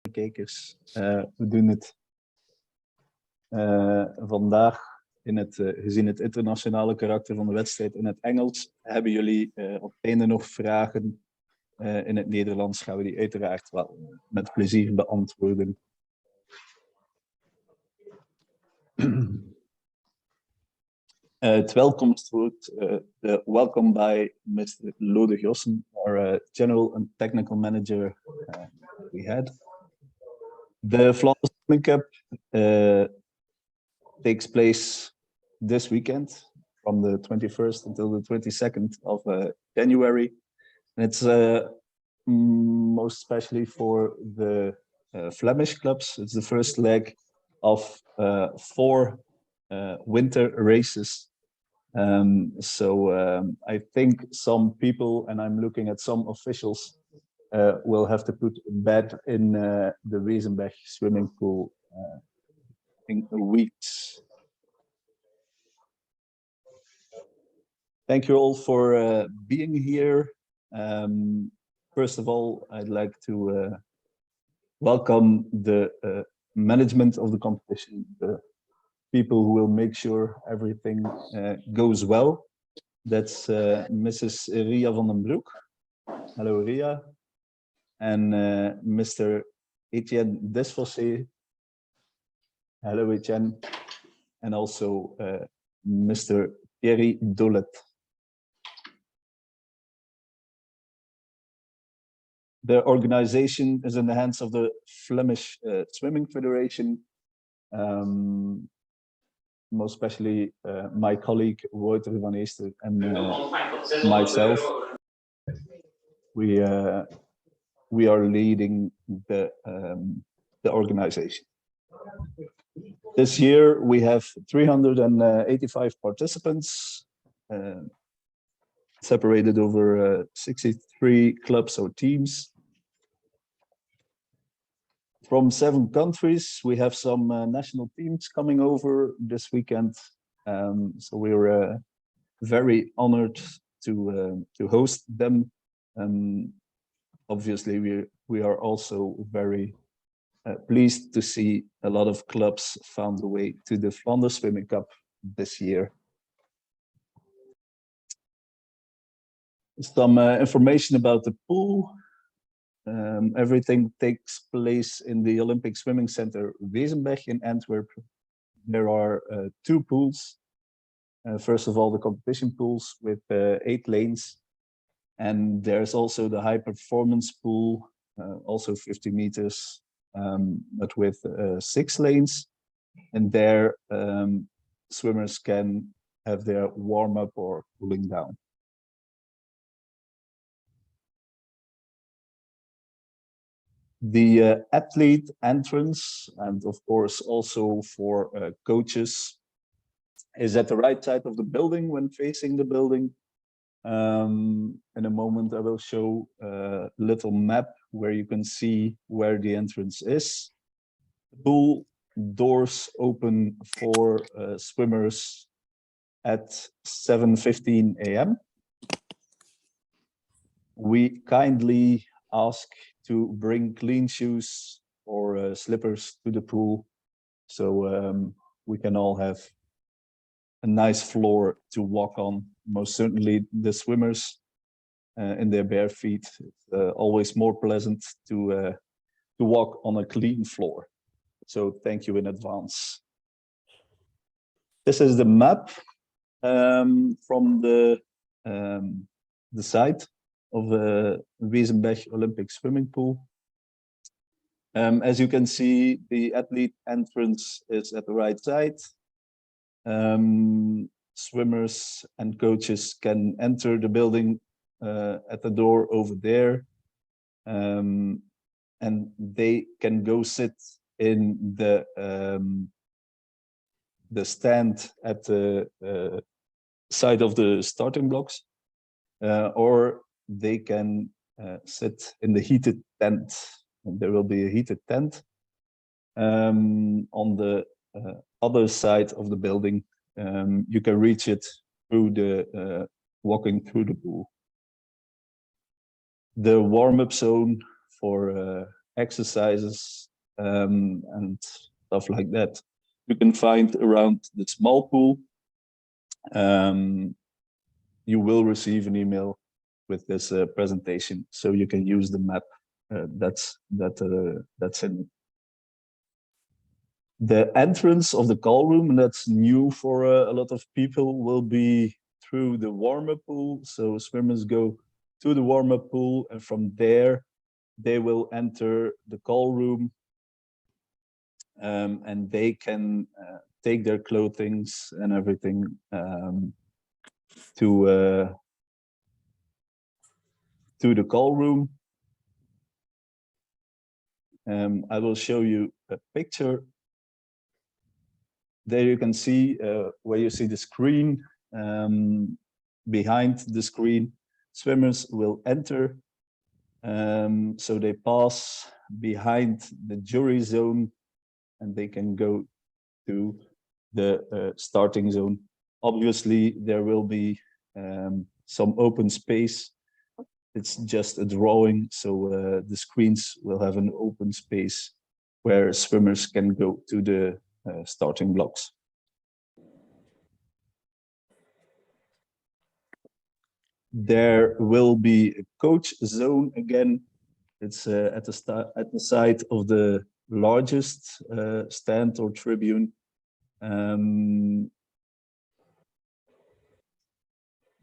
kijkers. We doen het vandaag, gezien het internationale karakter van de wedstrijd in het Engels. Hebben jullie op het einde nog vragen in het Nederlands? Gaan we die uiteraard wel met plezier beantwoorden. Het welkomstwoord, welcome by Mr. Lode Jossen, our General and Technical Manager we had. The Flanders Swimming Cup takes place this weekend from the 21st until the 22nd of January. And it's most especially for the Flemish clubs. It's the first leg of 4 winter races. I think some people, and I'm looking at some officials, will have to put a bed in the Wezenberg swimming pool in weeks. Thank you all for being here. First of all, I'd like to welcome the management of the competition, the people who will make sure everything goes well. That's Mrs. Ria van den Broek. Hello, Ria. And Mr. Etienne Desfossé. Hello, Etienne. And also Mr. Thierry Dolet. The organization is in the hands of the Flemish Swimming Federation. Most especially my colleague Wouter van Eester and myself. We are leading the organization. This year we have 385 participants, separated over 63 clubs or teams. From 7 countries, we have some national teams coming over this weekend. So we're very honored to host them. Obviously, we are also very pleased to see a lot of clubs found a way to the Flanders Swimming Cup this year. Some information about the pool. Everything takes place in the Olympic Swimming Center Wezenberg in Antwerp. There are 2 pools. First of all, the competition pools with 8 lanes. And there's also the high performance pool, also 50 meters, but with 6 lanes. And there swimmers can have their warm up or cooling down. The athlete entrance, and of course also for coaches, is at the right side of the building when facing the building. In a moment I will show a little map where you can see where the entrance is. The pool doors open for swimmers at 7:15 a.m. We kindly ask to bring clean shoes or slippers to the pool, so we can all have a nice floor to walk on. Most certainly the swimmers in their bare feet. It's always more pleasant to walk on a clean floor. So thank you in advance. This is the map from the site of the Wezenberg Olympic Swimming Pool. As you can see, the athlete entrance is at the right side. Swimmers and coaches can enter the building at the door over there, and they can go sit in the stand at the side of the starting blocks, or they can sit in the heated tent. And there will be a heated tent on the other side of the building. You can reach it through the walking through the pool. The warm-up zone for exercises, and stuff like that, you can find around the small pool. You will receive an email with this presentation, so you can use the map that's in. The entrance of the call room, and that's new for a lot of people, will be through the warm-up pool. So swimmers go to the warm-up pool, and from there they will enter the call room, and they can take their clothing and everything to the call room. I will show you a picture. There you can see where you see the screen. Behind the screen, swimmers will enter. So they pass behind the jury zone, and they can go to the starting zone. Obviously, there will be some open space. It's just a drawing, so the screens will have an open space where swimmers can go to the starting blocks. There will be a coach zone again. It's at the side of the largest stand or tribune.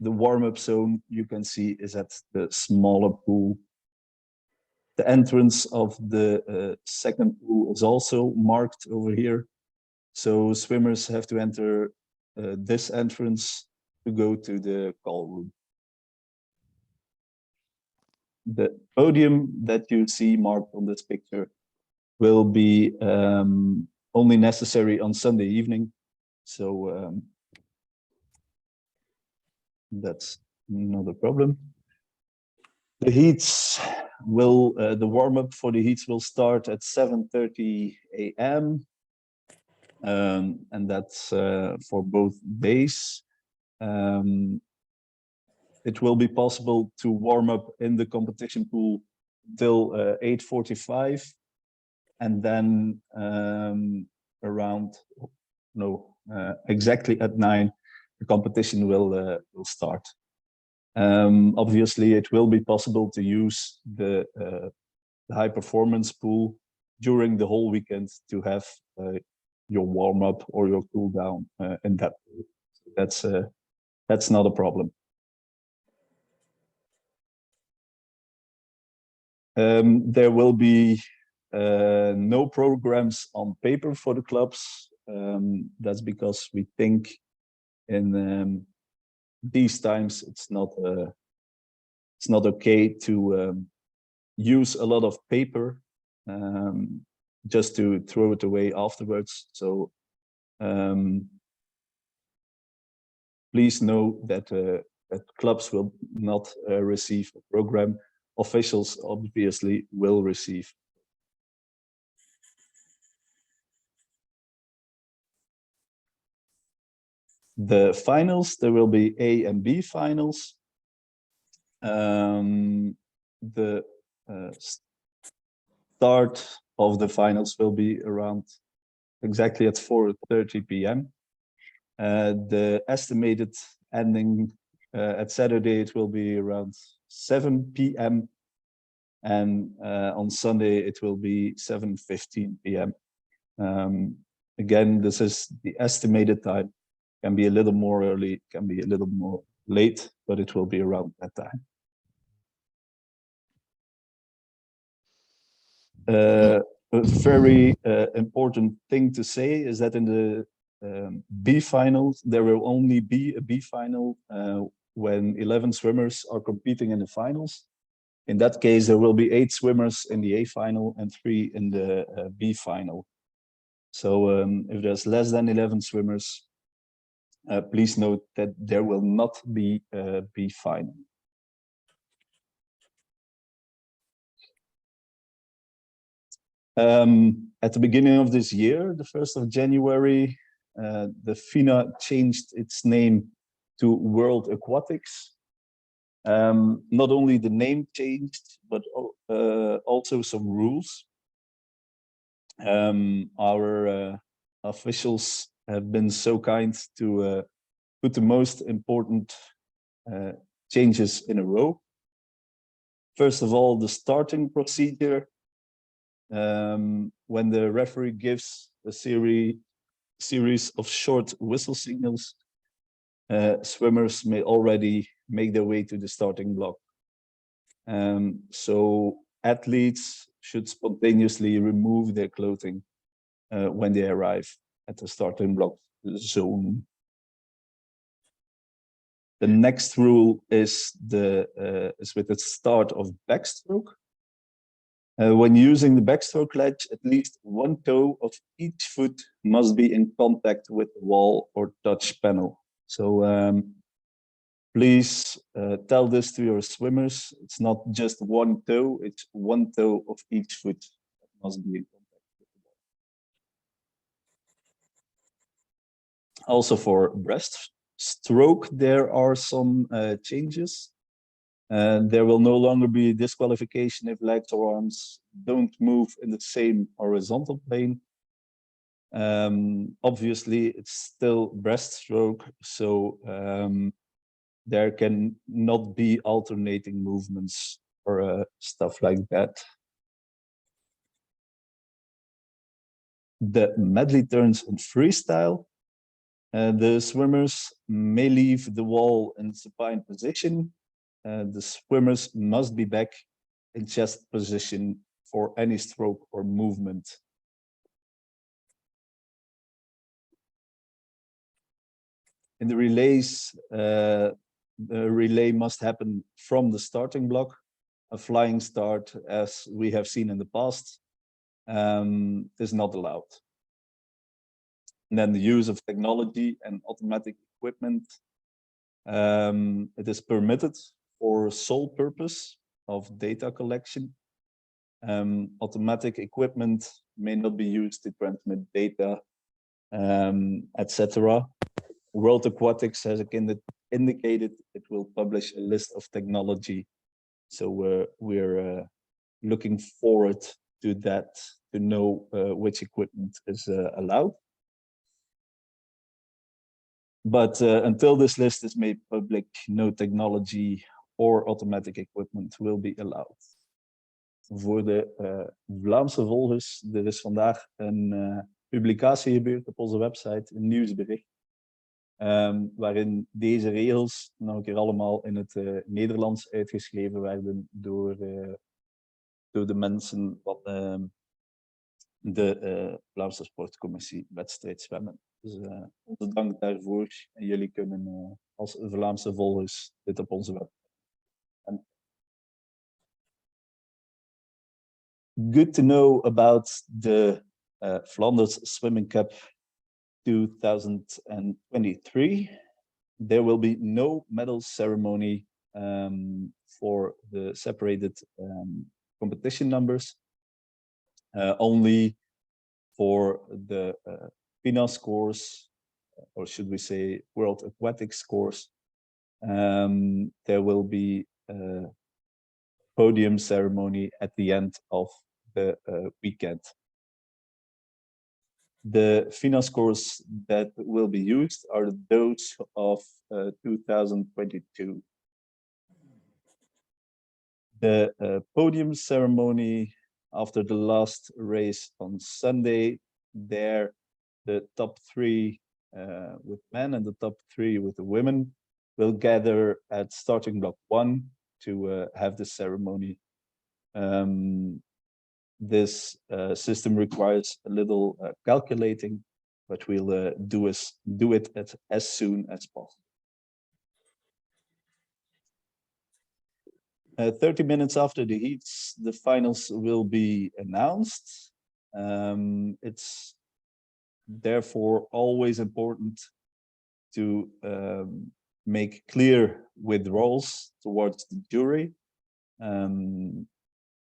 The warm-up zone you can see is at the smaller pool. The entrance of the second pool is also marked over here. So swimmers have to enter this entrance to go to the call room. The podium that you see marked on this picture will be only necessary on Sunday evening. So that's not a problem. The heats will, the warm-up for the heats will start at 7:30 a.m. And that's for both days. It will be possible to warm up in the competition pool till 8:45, and then exactly at 9, the competition will start. Obviously, it will be possible to use the high performance pool during the whole weekend to have your warm up or your cool down in that pool. That's not a problem. There will be no programs on paper for the clubs. That's because we think in these times it's not okay to use a lot of paper just to throw it away afterwards. So please know that that clubs will not receive a program. Officials obviously will receive. The finals, there will be A and B finals. The start of the finals will be around exactly at 4:30 p.m. The estimated ending at Saturday, it will be around 7 p.m. and on Sunday it will be 7:15 p.m. Again, this is the estimated time. Can be a little more early, can be a little more late, but it will be around that time. A very important thing to say is that in the B finals, there will only be a B final when 11 swimmers are competing in the finals. In that case, there will be 8 swimmers in the A final and 3 in the B final. So if there's less than 11 swimmers, please note that there will not be a B final. At the beginning of this year, the 1st of January, the FINA changed its name to World Aquatics. Not only the name changed, but also some rules. Our officials have been so kind to put the most important changes in a row. First of all, the starting procedure. When the referee gives a series of short whistle signals, swimmers may already make their way to the starting block. So athletes should spontaneously remove their clothing when they arrive at the starting block zone. The next rule is with the start of backstroke. When using the backstroke ledge, at least one toe of each foot must be in contact with the wall or touch panel. So please tell this to your swimmers. It's not just one toe, it's one toe of each foot that must be in contact with the wall. Also for breaststroke, there are some changes. There will no longer be disqualification if legs or arms don't move in the same horizontal plane. Obviously, it's still breaststroke, so there can not be alternating movements or stuff like that. The medley turns in freestyle. The swimmers may leave the wall in supine position. The swimmers must be back in chest position for any stroke or movement. In the relays, the relay must happen from the starting block. A flying start, as we have seen in the past, is not allowed. And then the use of technology and automatic equipment. It is permitted for sole purpose of data collection. Automatic equipment may not be used to transmit data, etc. World Aquatics has indicated it will publish a list of technology. So we're looking forward to that, to know which equipment is allowed. But until this list is made public, no technology or automatic equipment will be allowed. Voor de Vlaamse volgers, er is vandaag een publicatie gebeurd op onze website, een nieuwsbericht, waarin deze regels nog een keer allemaal in het Nederlands uitgeschreven werden door de mensen van de Vlaamse Sportcommissie Wedstrijd Zwemmen. Dus onze dank daarvoor. En jullie kunnen als Vlaamse volgers dit op onze website. En good to know about the Flanders Swimming Cup 2023. There will be no medal ceremony for the separated competition numbers, only for the FINA scores, or should we say World Aquatic scores. There will be a podium ceremony at the end of the weekend. The FINA scores that will be used are those of 2022. The podium ceremony after the last race on Sunday, there the top three with men and the top three with the women will gather at starting block 1 to have the ceremony. This system requires a little calculating, but we'll do it as soon as possible. 30 minutes after the heats, the finals will be announced. It's therefore always important to make clear withdrawals towards the jury,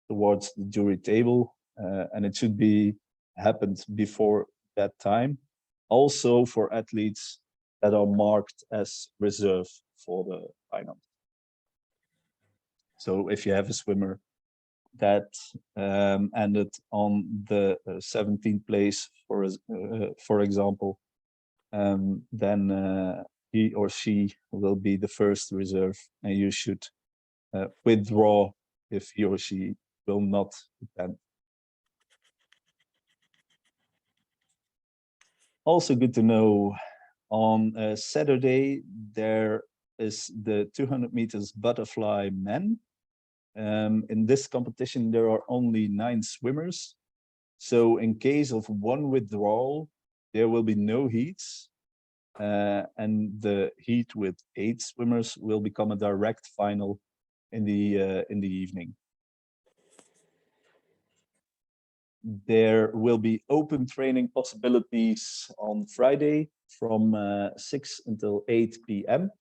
towards the jury table, and it should be happened before that time. Also for athletes that are marked as reserve for the finals. So if you have a swimmer that ended on the 17th place, for example, then he or she will be the first reserve, and you should withdraw if he or she will not attend. Also good to know, on Saturday, there is the 200 meters butterfly men. In this competition, there are only 9 swimmers. So in case of one withdrawal, there will be no heats. And the heat with 8 swimmers will become a direct final in the evening. There will be open training possibilities on Friday from 6 until 8 p.m.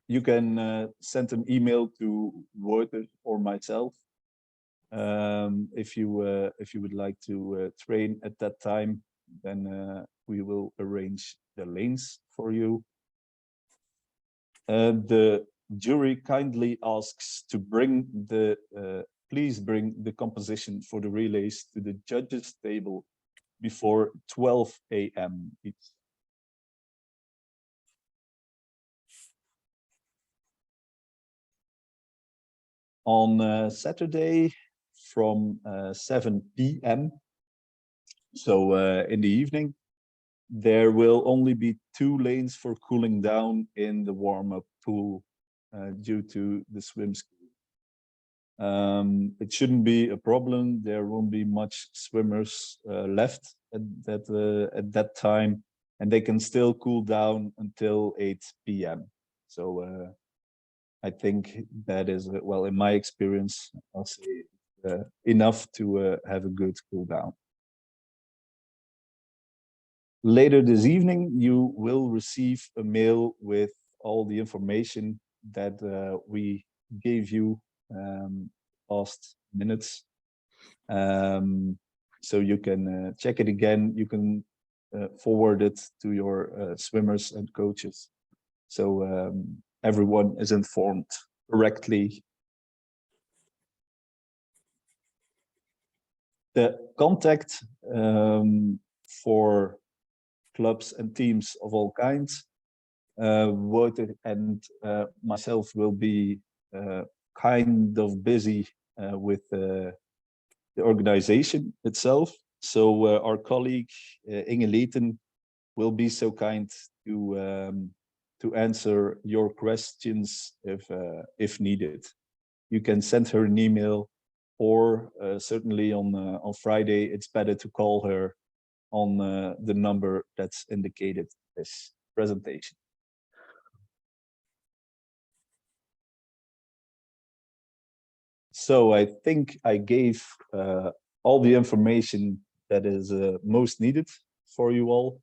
You can send an email to Wouter or myself if you would like to train at that time. Then we will arrange the lanes for you. The jury kindly asks to bring the please bring the composition for the relays to the judges' table before 12 a.m. On Saturday from 7 p.m. So in the evening, there will only be 2 lanes for cooling down in the warm-up pool due to the swim school. It shouldn't be a problem. There won't be much swimmers left at that time, and they can still cool down until 8 p.m. So I think that is, well, in my experience, I'll say enough to have a good cool down. Later this evening, you will receive a mail with all the information that we gave you past minutes. So you can check it again. You can forward it to your swimmers and coaches. So everyone is informed correctly. The contact for clubs and teams of all kinds, Wouter and myself will be kind of busy with the organization itself. So our colleague Inge Leeten will be so kind to answer your questions if needed. You can send her an email, or certainly on Friday, it's better to call her on the number that's indicated in this presentation. So I think I gave all the information that is most needed for you all.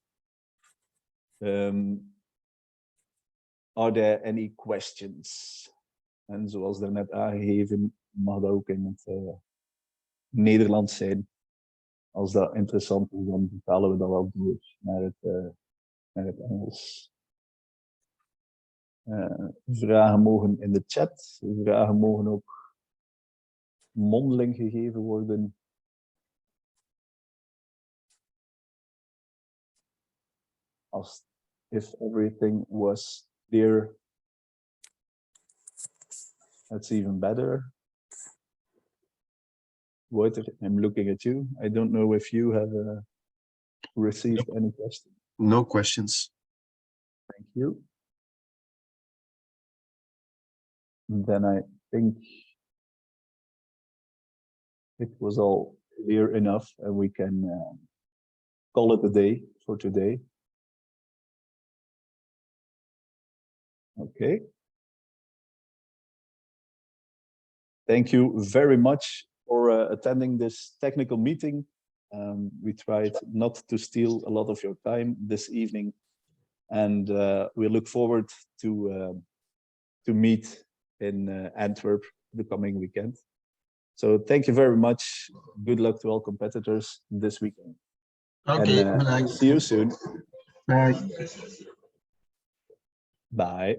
Are there any questions? En zoals daarnet aangegeven, mag dat ook in het Nederlands zijn. Als dat interessant is, dan vertalen we dat wel door naar het Engels. Vragen mogen in de chat. Vragen mogen ook mondeling gegeven worden. If everything was clear, that's even better. Wouter, I'm looking at you. I don't know if you have received any questions. No questions. Thank you. Then I think it was all clear enough, and we can call it a day for today. Okay. Thank you very much for attending this technical meeting. We tried not to steal a lot of your time this evening, and we look forward to meet in Antwerp the coming weekend. So thank you very much. Good luck to all competitors this weekend. Okay, and see you soon. Bye. Bye.